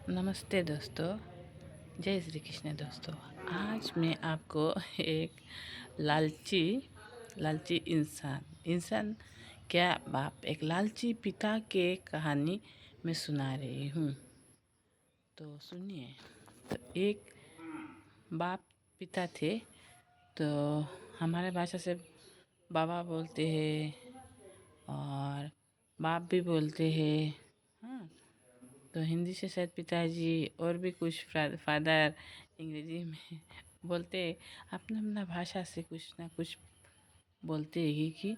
नमस्ते दोस्तों, जय श्री कृष्ण दोस्तों। आज मैं आपको एक लालची इंसान क्या बाप एक लालची पिता के कहानी में सुना रही हूँ। तो सुनिए। तो एक बाप पिता थे। तो हमारे भाषा से बाबा बोलते हैं और बाप भी बोलते हैं। हाँ, तो हिंदी से शायद पिताजी और भी कुछ फादर अंग्रेजी में बोलते। अपना अपना भाषा से कुछ ना कुछ बोलते ही कि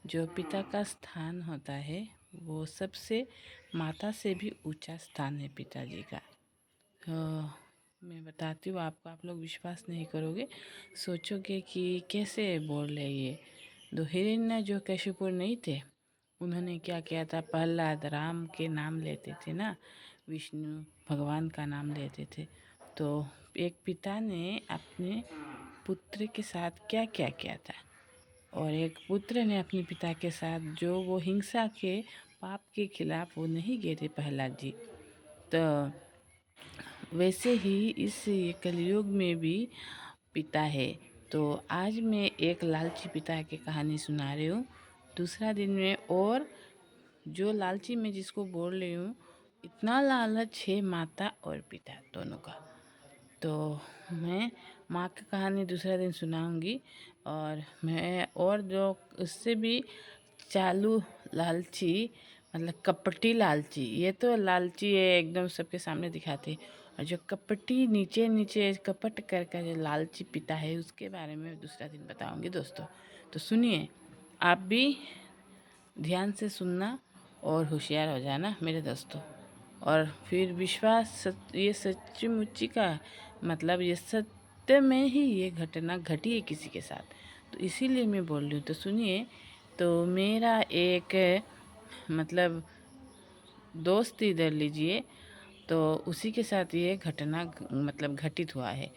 जो पिता का स्थान होता है वो सबसे माता से भी ऊंचा स्थान है पिताजी का। तो मैं बताती हूँ आपको, आप लोग विश्वास नहीं करोगे, सोचोगे कि कैसे बोल रहे ये। दो हिरण्य जो कश्यपुर नहीं थे, उन्होंने क्या किया था, प्रहलाद राम के नाम लेते थे ना, विष्णु भगवान का नाम लेते थे। तो एक पिता ने अपने पुत्र के साथ क्या क्या किया था, और एक पुत्र ने अपने पिता के साथ जो वो हिंसा के पाप के खिलाफ वो नहीं गए थे प्रहलाद जी। तो वैसे ही इस कलयुग में भी पिता है। तो आज मैं एक लालची पिता की कहानी सुना रही हूँ। दूसरा दिन में, और जो लालची मैं जिसको बोल रही हूँ, इतना लालच है माता और पिता दोनों का। तो मैं माँ की कहानी दूसरा दिन सुनाऊंगी। और मैं और जो उससे भी चालू लालची, मतलब कपटी लालची, ये तो लालची है एकदम सबके सामने दिखाते, और जो कपटी नीचे नीचे कपट कर जो लालची पिता है उसके बारे में दूसरा दिन बताऊंगी दोस्तों। तो सुनिए, आप भी ध्यान से सुनना और होशियार हो जाना मेरे दोस्तों। और फिर विश्वास ये सच्ची का मतलब ये सत्य में ही ये घटना घटी है किसी के साथ, तो इसीलिए मैं बोल रही हूँ। तो सुनिए। तो मेरा एक मतलब दोस्त इधर लीजिए, तो उसी के साथ ये घटना मतलब घटित हुआ है।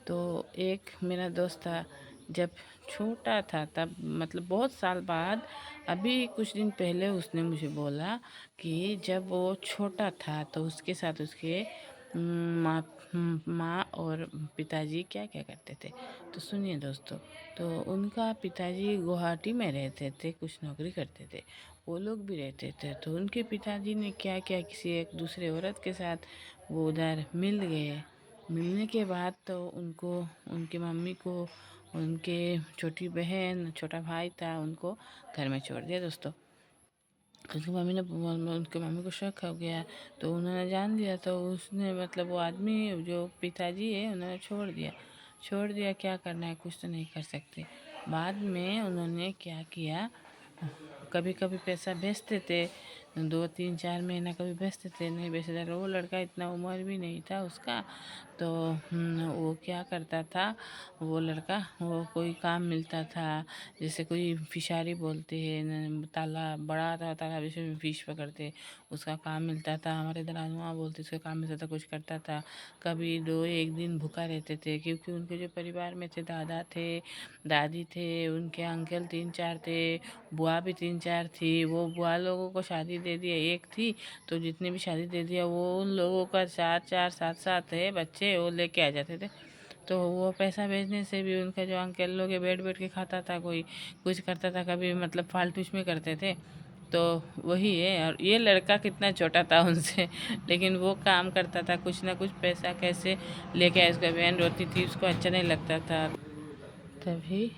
तो एक मेरा दोस्त था, जब छोटा था तब, मतलब बहुत साल बाद, अभी कुछ दिन पहले उसने मुझे बोला कि जब वो छोटा था तो उसके साथ उसके माँ माँ और पिताजी क्या क्या करते थे। तो सुनिए दोस्तों। तो उनका पिताजी गुवाहाटी में रहते थे, कुछ नौकरी करते थे, वो लोग भी रहते थे। तो उनके पिताजी ने क्या किया, किसी एक दूसरे औरत के साथ वो उधर मिल गए। मिलने के बाद तो उनको, उनकी मम्मी को, उनके छोटी बहन छोटा भाई था, उनको घर में छोड़ दिया दोस्तों। उनकी मम्मी ने, उनके मम्मी को शक हो गया, तो उन्होंने जान लिया। तो उसने मतलब वो आदमी जो पिताजी है उन्होंने छोड़ दिया। क्या करना है, कुछ तो नहीं कर सकते। बाद में उन्होंने क्या किया, कभी कभी पैसा भेजते थे, 2 3 4 महीना कभी भेजते थे, नहीं भेजते थे। वो लड़का इतना उम्र भी नहीं था उसका। तो वो क्या करता था, वो लड़का, वो कोई काम मिलता था, जैसे कोई फिशारी बोलते हैं, तालाब बड़ा था, तालाब जिसमें फिश पकड़ते, उसका काम मिलता था। हमारे इधर अनुआ बोलते, उसका काम मिलता था, कुछ करता था। कभी 2 1 दिन भूखा रहते थे, क्योंकि उनके जो परिवार में थे, दादा थे, दादी थे, उनके अंकल 3 4 थे, बुआ भी 3 4 थी। वो बुआ लोगों को शादी दे दिया, एक थी, तो जितनी भी शादी दे दिया, वो उन लोगों का 4 4 7 7 है बच्चे, वो लेके आ जाते थे। तो वो पैसा भेजने से भी उनका जो अंकल लोग है बैठ बैठ के खाता था, कोई कुछ करता था, कभी मतलब फालतूश में करते थे। तो वही है। और ये लड़का कितना छोटा था उनसे लेकिन वो काम करता था, कुछ ना कुछ पैसा कैसे लेके आए। उसका बहन रोती थी, उसको अच्छा नहीं लगता था। तभी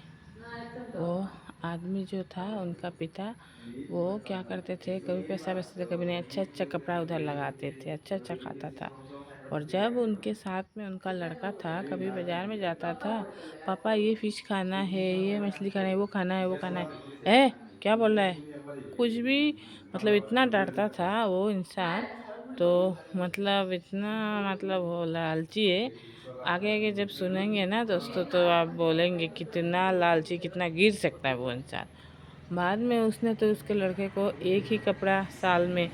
वो आदमी जो था, उनका पिता, वो क्या करते थे, कभी पैसा बेचते थे, कभी नहीं। अच्छा अच्छा कपड़ा उधर लगाते थे, अच्छा अच्छा खाता था। और जब उनके साथ में उनका लड़का था, कभी बाज़ार में जाता था, पापा ये फ़िश खाना है, ये मछली खाना है, वो खाना है, वो खाना है, क्या बोल रहा है, कुछ भी, मतलब इतना डांटता था वो इंसान। तो मतलब इतना, मतलब वो लालची है। आगे आगे जब सुनेंगे ना दोस्तों, तो आप बोलेंगे कितना लालची, कितना गिर सकता है वो इंसान। बाद में उसने तो उसके लड़के को एक ही कपड़ा साल में,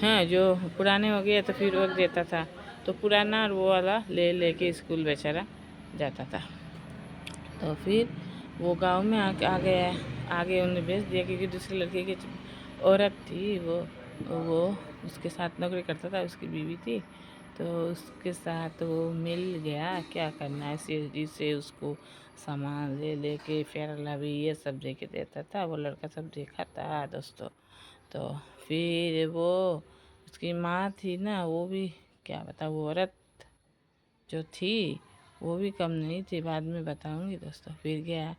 हाँ, जो पुराने हो गए तो फिर रख देता था, तो पुराना और वो वाला ले लेके स्कूल बेचारा जाता था। तो फिर वो गांव में आ गया, आगे उन्हें भेज दिया, क्योंकि दूसरे लड़के की औरत थी, वो उसके साथ नौकरी करता था, उसकी बीवी थी। तो उसके साथ वो मिल गया। क्या करना है, सीढ़ी से उसको सामान ले लेके फेयर लवली ये सब दे के देता था। वो लड़का सब देखा था दोस्तों। तो फिर वो उसकी माँ थी ना, वो भी क्या बता, वो औरत जो थी वो भी कम नहीं थी, बाद में बताऊंगी दोस्तों। फिर गया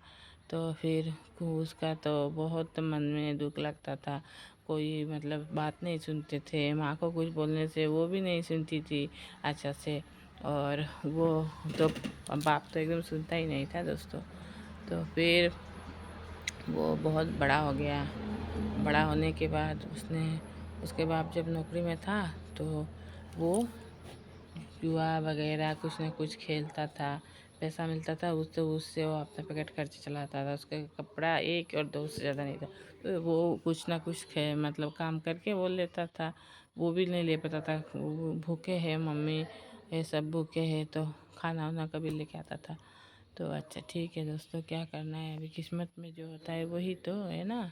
तो फिर उसका तो बहुत मन में दुख लगता था। कोई मतलब बात नहीं सुनते थे, माँ को कुछ बोलने से वो भी नहीं सुनती थी अच्छा से। और वो तो बाप तो एकदम सुनता ही नहीं था दोस्तों। तो फिर वो बहुत बड़ा हो गया। बड़ा होने के बाद उसके बाप जब नौकरी में था तो वो जुआ वगैरह कुछ न कुछ खेलता था। पैसा मिलता था उससे वो अपना पैकेट खर्च चलाता था। उसका कपड़ा एक और दो से ज़्यादा नहीं था। तो वो कुछ ना कुछ मतलब काम करके वो लेता था। वो भी नहीं ले पाता था। वो भूखे हैं मम्मी, ये सब भूखे हैं, तो खाना वाना कभी लेके आता था। तो अच्छा ठीक है दोस्तों, क्या करना है, अभी किस्मत में जो होता है वही तो है ना।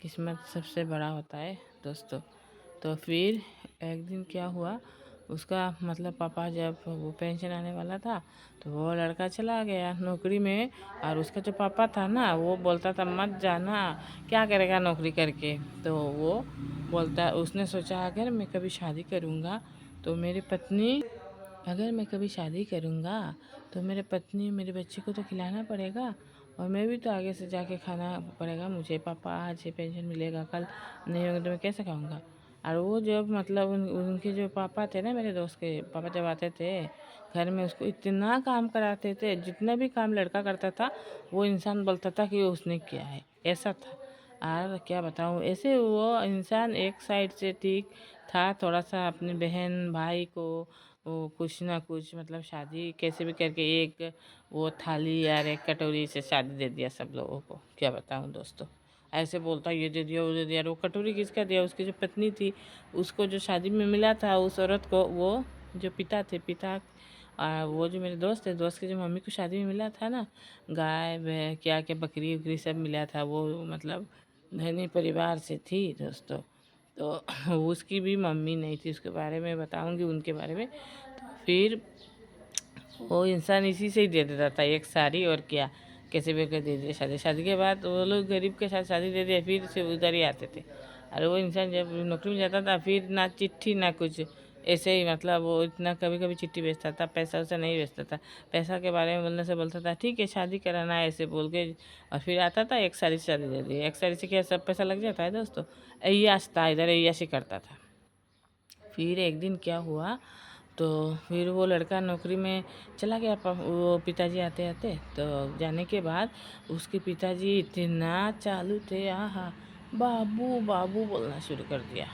किस्मत सबसे बड़ा होता है दोस्तों। तो फिर एक दिन क्या हुआ, उसका मतलब पापा जब वो पेंशन आने वाला था तो वो लड़का चला गया नौकरी में। और उसका जो पापा था ना, वो बोलता था मत जाना, क्या करेगा नौकरी करके। तो वो बोलता, उसने सोचा अगर मैं कभी शादी करूँगा तो मेरी पत्नी, अगर मैं कभी शादी करूँगा तो मेरे पत्नी मेरे बच्चे को तो खिलाना पड़ेगा, और मैं भी तो आगे से जाके खाना पड़ेगा मुझे। पापा आज ये पेंशन मिलेगा, कल नहीं होगा तो मैं कैसे खाऊंगा। और वो जब मतलब उनके जो पापा थे ना, मेरे दोस्त के पापा जब आते थे घर में, उसको इतना काम कराते थे, जितना भी काम लड़का करता था वो इंसान बोलता था कि उसने किया है, ऐसा था। और क्या बताऊँ, ऐसे वो इंसान एक साइड से ठीक था, थोड़ा सा अपनी बहन भाई को वो कुछ ना कुछ मतलब शादी कैसे भी करके एक वो थाली यार एक कटोरी से शादी दे दिया सब लोगों को। क्या बताऊँ दोस्तों, ऐसे बोलता ये दे दिया वो दे दिया। वो कटोरी किसका दिया, उसकी जो पत्नी थी उसको जो शादी में मिला था उस औरत को, वो जो पिता थे, पिता वो जो मेरे दोस्त थे, दोस्त की जो मम्मी को शादी में मिला था ना, गाय क्या क्या बकरी वकरी सब मिला था। वो मतलब धनी परिवार से थी दोस्तों। तो उसकी भी मम्मी नहीं थी, उसके बारे में बताऊंगी उनके बारे में। तो फिर वो इंसान इसी से ही दे देता था एक साड़ी, और क्या कैसे भी कर दे दिया। शादी शादी के बाद वो लोग गरीब के साथ शादी दे दिया, फिर से उधर ही आते थे। और वो इंसान जब नौकरी में जाता था फिर ना चिट्ठी ना कुछ, ऐसे ही मतलब वो इतना कभी कभी चिट्ठी भेजता था, पैसा वैसा नहीं भेजता था। पैसा के बारे में बोलने से बोलता था ठीक है शादी कराना है ऐसे बोल के, और फिर आता था एक साड़ी से शादी दे दी। एक साड़ी से क्या सब पैसा लग जाता है दोस्तों। अय्याश था, इधर अय्याशी करता था। फिर एक दिन क्या हुआ, तो फिर वो लड़का नौकरी में चला गया। वो पिताजी आते आते तो जाने के बाद उसके पिताजी इतना चालू थे, आहा बाबू बाबू बोलना शुरू कर दिया।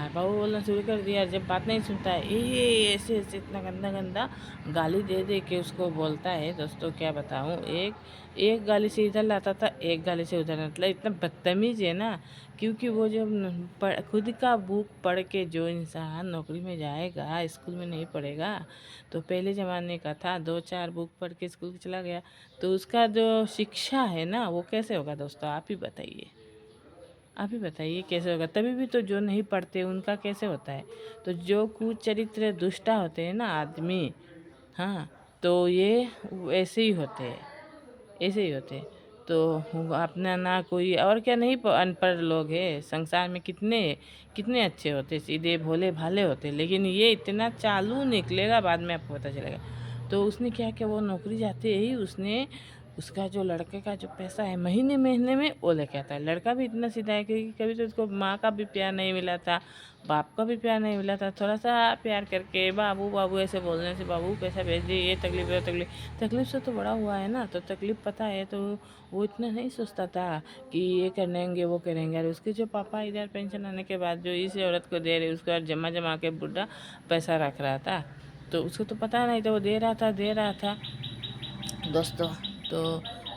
बाबू बोलना शुरू कर दिया। जब बात नहीं सुनता है ये ऐसे ऐसे इतना गंदा गंदा गाली दे दे के उसको बोलता है दोस्तों। क्या बताऊँ, एक एक गाली से इधर लाता था, एक गाली से उधर, मतलब इतना बदतमीज है ना। क्योंकि वो जब खुद का बुक पढ़ के जो इंसान नौकरी में जाएगा, स्कूल में नहीं पढ़ेगा, तो पहले ज़माने का था, 2-4 बुक पढ़ के स्कूल चला गया, तो उसका जो शिक्षा है ना वो कैसे होगा दोस्तों, आप ही बताइए। आप ही बताइए कैसे होगा। तभी भी तो जो नहीं पढ़ते उनका कैसे होता है। तो जो कुचरित्र दुष्टा होते हैं ना आदमी, हाँ, तो ये ऐसे ही होते हैं, ऐसे ही होते। तो अपना ना कोई और क्या, नहीं अनपढ़ लोग हैं संसार में, कितने कितने अच्छे होते, सीधे भोले भाले होते, लेकिन ये इतना चालू निकलेगा बाद में आपको पता चलेगा। तो उसने क्या किया, वो नौकरी जाते ही उसने उसका जो लड़के का जो पैसा है महीने महीने में वो लेके आता है। लड़का भी इतना सीधा है कि कभी तो उसको माँ का भी प्यार नहीं मिला था, बाप का भी प्यार नहीं मिला था। थोड़ा सा प्यार करके बाबू बाबू ऐसे बोलने से बाबू पैसा भेज दिए, ये तकलीफ है तकलीफ, तकलीफ से तो बड़ा हुआ है ना, तो तकलीफ पता है। तो वो इतना नहीं सोचता था कि ये करेंगे वो करेंगे। और उसके जो पापा इधर पेंशन आने के बाद जो इस औरत को दे रहे, उसको जमा जमा के बुढ़ा पैसा रख रहा था, तो उसको तो पता नहीं था, वो दे रहा था दोस्तों। तो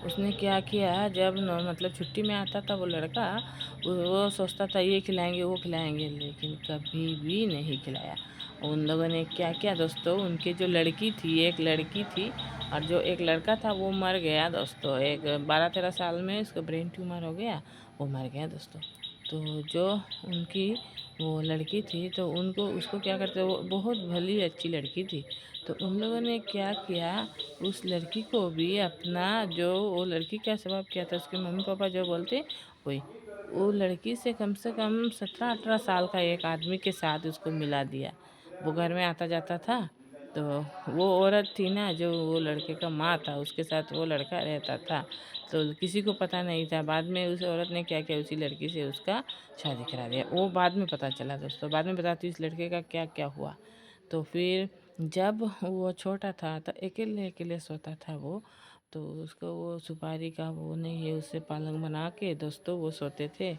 उसने क्या किया, जब मतलब छुट्टी में आता था वो लड़का, वो सोचता था ये खिलाएंगे वो खिलाएंगे, लेकिन कभी भी नहीं खिलाया। उन लोगों ने क्या किया दोस्तों, उनकी जो लड़की थी, एक लड़की थी और जो एक लड़का था वो मर गया दोस्तों। एक 12-13 साल में उसको ब्रेन ट्यूमर हो गया, वो मर गया दोस्तों। तो जो उनकी वो लड़की थी तो उनको उसको क्या करते, वो बहुत भली अच्छी लड़की थी। तो उन लोगों ने क्या किया, उस लड़की को भी अपना, जो वो लड़की का स्वभाव क्या था, उसके मम्मी पापा जो बोलते वही, वो लड़की से कम 17-18 साल का एक आदमी के साथ उसको मिला दिया। वो घर में आता जाता था। तो वो औरत थी ना, जो वो लड़के का माँ था, उसके साथ वो लड़का रहता था। तो किसी को पता नहीं था। बाद में उस औरत ने क्या किया, उसी लड़की से उसका शादी करा दिया। वो बाद में पता चला दोस्तों, बाद में बताती हूँ इस लड़के का क्या क्या हुआ। तो फिर जब वो छोटा था तो अकेले अकेले सोता था वो। तो उसको वो सुपारी का वो नहीं है, उससे पलंग बना के दोस्तों वो सोते थे।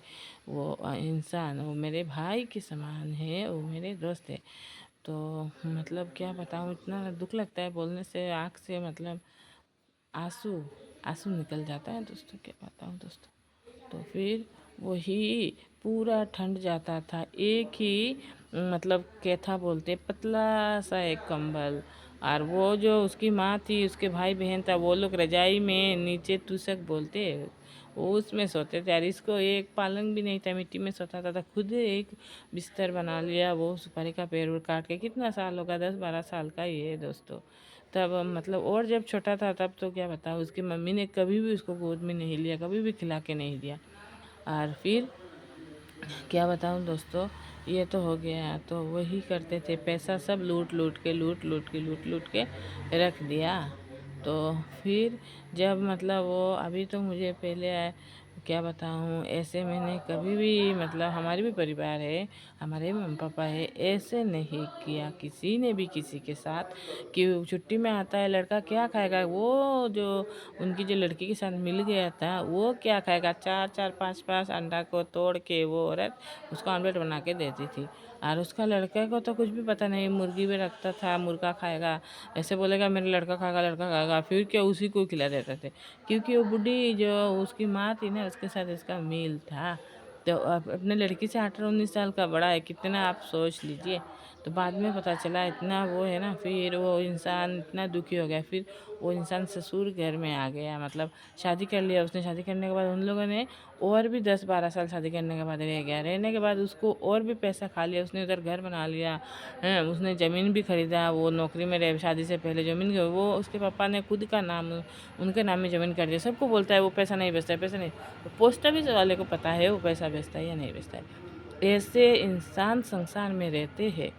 वो इंसान वो मेरे भाई के समान है, वो मेरे दोस्त है। तो मतलब क्या बताऊँ, इतना दुख लगता है बोलने से, आँख से मतलब आंसू आंसू निकल जाता है दोस्तों, क्या बताऊँ दोस्तों। तो फिर वही पूरा ठंड जाता था, एक ही मतलब कैथा बोलते, पतला सा एक कंबल। और वो जो उसकी माँ थी, उसके भाई बहन था, वो लोग रजाई में नीचे तूसक बोलते, वो उसमें सोते थे। और इसको एक पालंग भी नहीं था, मिट्टी में सोता था। खुद एक बिस्तर बना लिया, वो सुपारी का पेड़ काट के। कितना साल होगा, 10-12 साल का ही है दोस्तों। तब मतलब, और जब छोटा था तब तो क्या बताऊँ, उसकी मम्मी ने कभी भी उसको गोद में नहीं लिया, कभी भी खिला के नहीं दिया। और फिर क्या बताऊँ दोस्तों, ये तो हो गया। तो वही करते थे, पैसा सब लूट लूट के रख दिया। तो फिर जब मतलब वो, अभी तो मुझे पहले क्या बताऊँ, ऐसे मैंने कभी भी मतलब, हमारे भी परिवार है, हमारे भी मम्मी पापा है, ऐसे नहीं किया किसी ने भी किसी के साथ कि छुट्टी में आता है लड़का, क्या खाएगा वो, जो उनकी जो लड़की के साथ मिल गया था वो क्या खाएगा, 4-4 5-5 अंडा को तोड़ के वो औरत उसको ऑमलेट बना के देती थी। और उसका लड़का को तो कुछ भी पता नहीं, मुर्गी भी रखता था, मुर्गा खाएगा, ऐसे बोलेगा मेरा लड़का खाएगा, फिर क्या उसी को खिला देते थे। क्योंकि वो बुढ़ी जो उसकी माँ थी ना, उसके साथ इसका मेल था। तो अपने लड़की से 18-19 साल का बड़ा है, कितना आप सोच लीजिए। तो बाद में पता चला इतना वो है ना, फिर वो इंसान इतना दुखी हो गया। फिर वो इंसान ससुर घर में आ गया, मतलब शादी कर लिया उसने। शादी करने के बाद उन लोगों ने और भी 10-12 साल शादी करने के बाद रह गया। रहने के बाद उसको और भी पैसा खा लिया उसने, उधर घर बना लिया है, उसने ज़मीन भी खरीदा। वो नौकरी में रहे, शादी से पहले ज़मीन वो उसके पापा ने खुद का नाम, उनके नाम में ज़मीन कर दिया। सबको बोलता है वो पैसा नहीं बेचता है, पैसा नहीं। तो पोस्ट ऑफिस वाले को पता है वो पैसा बेचता है या नहीं बेचता है। ऐसे इंसान संसार में रहते हैं।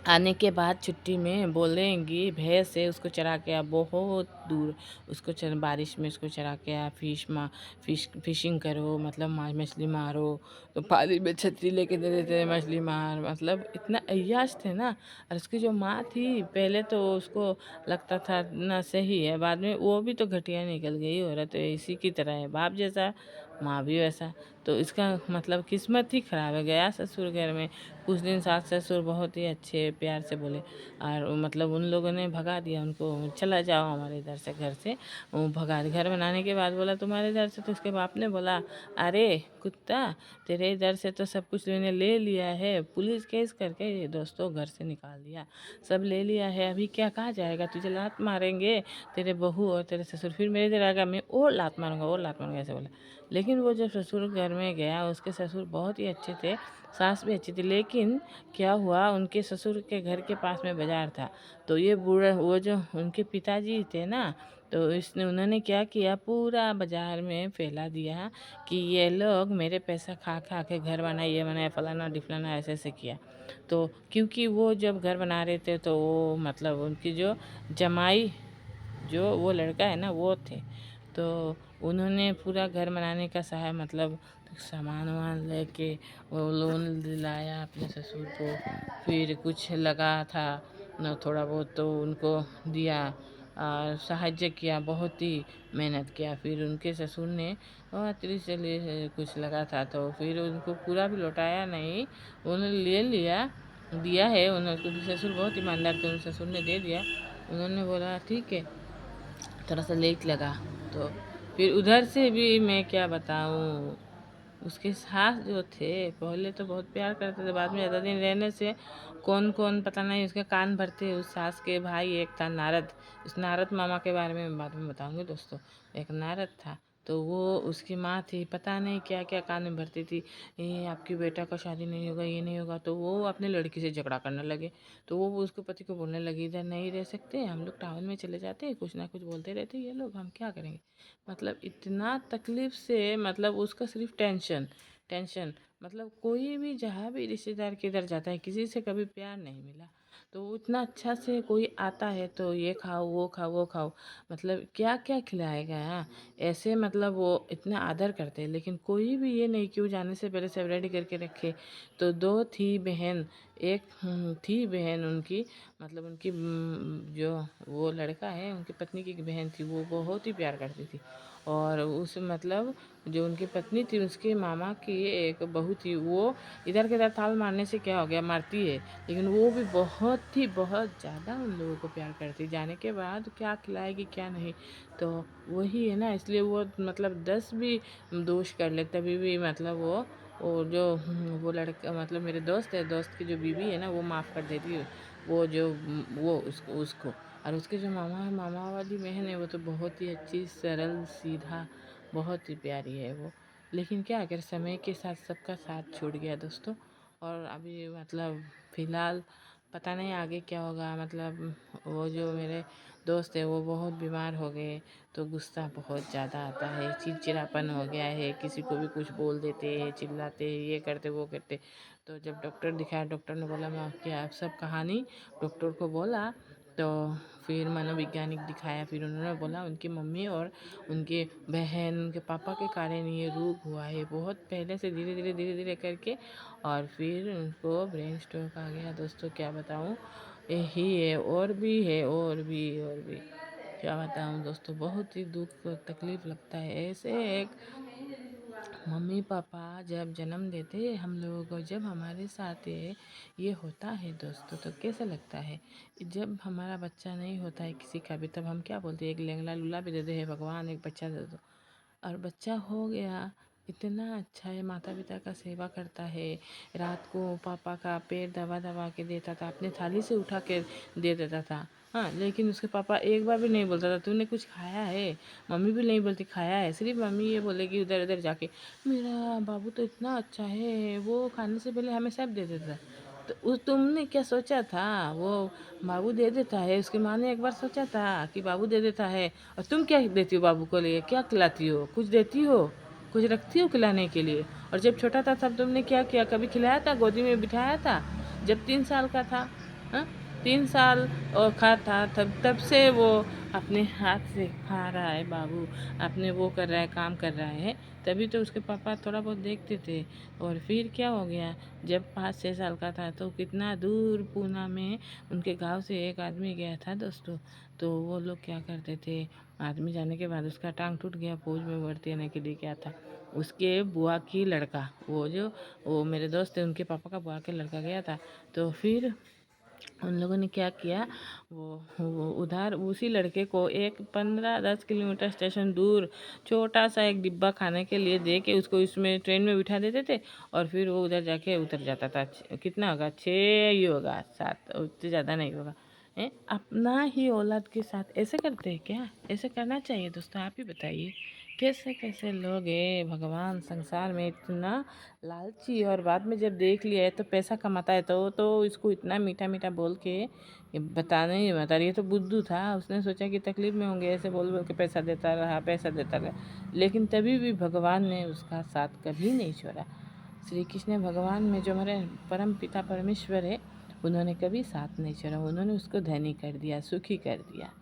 आने के बाद छुट्टी में बोलेंगी, भैंस है उसको चरा के आ, बहुत दूर उसको बारिश में उसको चरा के आ, फिशिंग करो, मतलब मछली मारो। तो पानी में छतरी लेके दे देते मछली मार, मतलब इतना अय्याश थे ना। और उसकी जो माँ थी, पहले तो उसको लगता था ना सही है, बाद में वो भी तो घटिया निकल गई औरत, तो इसी की तरह है, बाप जैसा माँ भी वैसा। तो इसका मतलब किस्मत ही खराब है। गया ससुर घर में, कुछ दिन सास ससुर बहुत ही अच्छे प्यार से बोले, और मतलब उन लोगों ने भगा दिया उनको, चला जाओ हमारे इधर से, घर से। वो भगा दिया। घर बनाने के बाद बोला तुम्हारे इधर से, तो उसके बाप ने बोला अरे कुत्ता, तेरे इधर से तो सब कुछ मैंने ले लिया है, पुलिस केस करके ये दोस्तों घर से निकाल दिया, सब ले लिया है। अभी क्या कहा जाएगा, तुझे लात मारेंगे तेरे बहू और तेरे ससुर, फिर मेरे इधर आएगा मैं और लात मारूंगा और लात मारूंगा, ऐसे बोला। लेकिन वो जब ससुर घर में गया, उसके ससुर बहुत ही अच्छे थे, सास भी अच्छी थी। लेकिन क्या हुआ, उनके ससुर के घर के पास में बाज़ार था। तो ये बूढ़ा, वो जो उनके पिताजी थे ना, तो इसने उन्होंने क्या किया, पूरा बाज़ार में फैला दिया कि ये लोग मेरे पैसा खा खा के घर बनाए, ये बनाए, फलाना ढिफलाना, ऐसे ऐसे किया। तो क्योंकि वो जब घर बना रहे थे, तो वो मतलब उनकी जो जमाई, जो वो लड़का है ना, वो थे। तो उन्होंने पूरा घर बनाने का सहाय, मतलब सामान वामान लेके वो लोन दिलाया अपने ससुर को। फिर कुछ लगा था न, थोड़ा बहुत तो उनको दिया और साहाय्य किया, बहुत ही मेहनत किया। फिर उनके ससुर ने 30-40 कुछ लगा था, तो फिर उनको पूरा भी लौटाया नहीं, उन्होंने ले लिया, दिया है उन्होंने। क्योंकि ससुर बहुत ईमानदार थे, उन ससुर ने दे दिया। उन्होंने बोला ठीक है, थोड़ा सा लेट लगा। तो फिर उधर से भी मैं क्या बताऊँ, उसके सास जो थे पहले तो बहुत प्यार करते थे, बाद में ज़्यादा दिन रहने से कौन कौन पता नहीं उसके कान भरते। उस सास के भाई एक था नारद, उस नारद मामा के बारे में बाद में बताऊंगी दोस्तों। एक नारद था, तो वो उसकी माँ थी, पता नहीं क्या क्या कान में भरती थी, ये आपकी बेटा का शादी नहीं होगा, ये नहीं होगा। तो वो अपने लड़की से झगड़ा करने लगे। तो वो उसके पति को बोलने लगी, इधर नहीं रह सकते हम लोग, टाउन में चले जाते हैं, कुछ ना कुछ बोलते रहते ये लोग, हम क्या करेंगे। मतलब इतना तकलीफ से, मतलब उसका सिर्फ टेंशन टेंशन। मतलब कोई भी जहाँ भी रिश्तेदार के इधर जाता है, किसी से कभी प्यार नहीं मिला। तो वो इतना अच्छा से कोई आता है तो ये खाओ, वो खाओ, वो खाओ, मतलब क्या क्या खिलाएगा। हाँ, ऐसे मतलब वो इतना आदर करते हैं। लेकिन कोई भी ये नहीं कि वो जाने से पहले सब रेडी करके रखे। तो दो थी बहन, एक थी बहन उनकी, मतलब उनकी जो वो लड़का है उनकी पत्नी की एक बहन थी, वो बहुत ही प्यार करती थी। और उस मतलब जो उनकी पत्नी थी उसके मामा की एक बहू थी, वो इधर के इधर ताल मारने से क्या हो गया, मारती है। लेकिन वो भी बहुत ही बहुत ज़्यादा उन लोगों को प्यार करती। जाने के बाद क्या खिलाएगी क्या नहीं, तो वही है ना, इसलिए वो मतलब 10 भी दोष कर ले तभी भी मतलब वो जो वो लड़का, मतलब मेरे दोस्त है, दोस्त की जो बीवी है ना, वो माफ़ कर देती है। वो जो वो उसको। और उसके जो मामा वाली बहन है, वो तो बहुत ही अच्छी, सरल सीधा, बहुत ही प्यारी है वो। लेकिन क्या अगर समय के साथ सबका साथ छूट गया दोस्तों। और अभी मतलब फ़िलहाल पता नहीं आगे क्या होगा। मतलब वो जो मेरे दोस्त है वो बहुत बीमार हो गए। तो गुस्सा बहुत ज़्यादा आता है, चिड़चिड़ापन हो गया है, किसी को भी कुछ बोल देते हैं, चिल्लाते हैं, ये करते वो करते। तो जब डॉक्टर दिखाया, डॉक्टर ने बोला मैं आपकी आप सब कहानी डॉक्टर को बोला। तो फिर मनोवैज्ञानिक दिखाया, फिर उन्होंने बोला उनकी मम्मी और उनके बहन, उनके पापा के कारण ये रोग हुआ है, बहुत पहले से धीरे धीरे करके। और फिर उनको ब्रेन स्ट्रोक आ गया दोस्तों, क्या बताऊँ। यही है, और भी है, और भी क्या बताऊँ दोस्तों। बहुत ही दुख और तकलीफ़ लगता है। ऐसे एक मम्मी पापा जब जन्म देते हैं हम लोगों को, जब हमारे साथ ये होता है दोस्तों, तो कैसा लगता है। जब हमारा बच्चा नहीं होता है किसी का भी, तब हम क्या बोलते हैं, एक लैंगड़ा लूला भी दे दे, हे भगवान एक बच्चा दे दो। और बच्चा हो गया, इतना अच्छा है, माता पिता का सेवा करता है। रात को पापा का पैर दबा दबा के देता था, अपने थाली से उठा के दे देता था। हाँ, लेकिन उसके पापा एक बार भी नहीं बोलता था तूने कुछ खाया है। मम्मी भी नहीं बोलती खाया है, सिर्फ मम्मी ये बोलेगी उधर उधर जाके, मेरा बाबू तो इतना अच्छा है, वो खाने से पहले हमें सब दे देता है। तो तुमने क्या सोचा था, वो बाबू दे देता है, उसकी माँ ने एक बार सोचा था कि बाबू दे देता है। और तुम क्या देती हो बाबू को, लिए क्या खिलाती हो, कुछ देती हो, कुछ रखती हो खिलाने के लिए। और जब छोटा था तब तुमने क्या किया, कभी खिलाया था, गोदी में बिठाया था जब 3 साल का था। हाँ, 3 साल और खा था, तब से वो अपने हाथ से खा रहा है बाबू, अपने वो कर रहा है, काम कर रहा है। तभी तो उसके पापा थोड़ा बहुत देखते थे। और फिर क्या हो गया, जब 5-6 साल का था तो कितना दूर पूना में उनके गांव से एक आदमी गया था दोस्तों। तो वो लोग क्या करते थे, आदमी जाने के बाद उसका टांग टूट गया, फौज में भर्ती होने के लिए क्या था, उसके बुआ की लड़का, वो मेरे दोस्त थे, उनके पापा का बुआ के लड़का गया था। तो फिर उन लोगों ने क्या किया, वो उधर उसी लड़के को एक 15-10 किलोमीटर स्टेशन दूर छोटा सा एक डिब्बा खाने के लिए दे के उसको इसमें ट्रेन में बिठा देते थे। और फिर वो उधर जाके उतर जाता था। कितना होगा, 6 ही होगा, 7, उससे ज़्यादा नहीं होगा। अपना ही औलाद के साथ ऐसे करते हैं क्या, ऐसे करना चाहिए दोस्तों, आप ही बताइए। कैसे कैसे लोग हैं भगवान, संसार में इतना लालची। और बाद में जब देख लिया है तो पैसा कमाता है तो इसको इतना मीठा मीठा बोल के ये बताने ही बता रही है। तो बुद्धू था, उसने सोचा कि तकलीफ में होंगे, ऐसे बोल बोल के पैसा देता रहा, पैसा देता रहा। लेकिन तभी भी भगवान ने उसका साथ कभी नहीं छोड़ा। श्री कृष्ण भगवान में जो हमारे परम पिता परमेश्वर है, उन्होंने कभी साथ नहीं छोड़ा। उन्होंने उसको धनी कर दिया, सुखी कर दिया,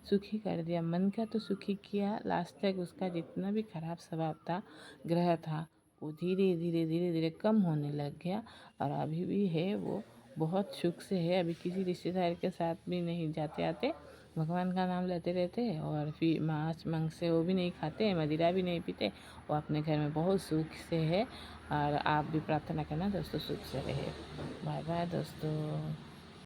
सुखी कर दिया, मन का तो सुखी किया। लास्ट तक उसका जितना भी खराब स्वभाव था, ग्रह था, वो धीरे धीरे धीरे धीरे कम होने लग गया। और अभी भी है, वो बहुत सुख से है। अभी किसी रिश्तेदार के साथ भी नहीं जाते आते, भगवान का नाम लेते रहते। और फिर मांस मांस से वो भी नहीं खाते, मदिरा भी नहीं पीते। वो अपने घर में बहुत सुख से है। और आप भी प्रार्थना करना दोस्तों, सुख से रहे। बाय बाय दोस्तों।